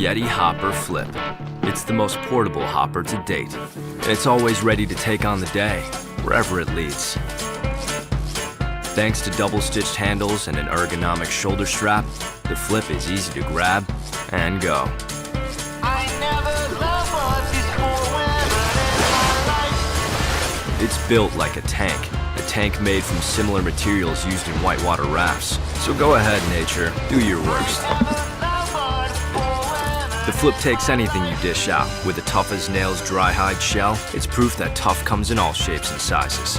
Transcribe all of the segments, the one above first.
YETI Hopper Flip. It's the most portable hopper to date, and it's always ready to take on the day, wherever it leads. Thanks to double-stitched handles and an ergonomic shoulder strap, the Flip is easy to grab and go. It's built like a tank made from similar materials used in whitewater rafts. So go ahead, nature, do your worst. The Flip takes anything you dish out. With a tough-as-nails dry hide shell, it's proof that tough comes in all shapes and sizes.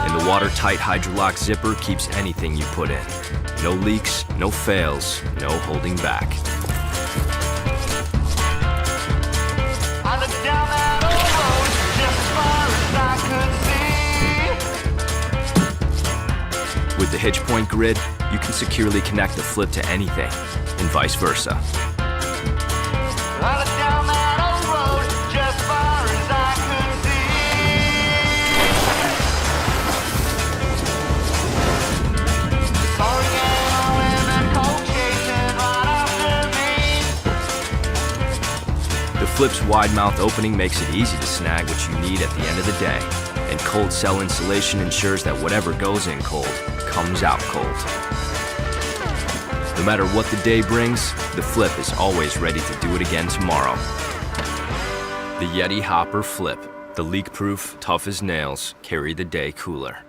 And the watertight Hydrolock zipper keeps anything you put in. No leaks, no fails, no holding back. With the hitch point grid, you can securely connect the Flip to anything, and vice versa. The Flip's wide mouth opening makes it easy to snag what you need at the end of the day, and cold cell insulation ensures that whatever goes in cold comes out cold. No matter what the day brings, the Flip is always ready to do it again tomorrow. The YETI Hopper Flip, the leak-proof, tough as nails, carry the day cooler.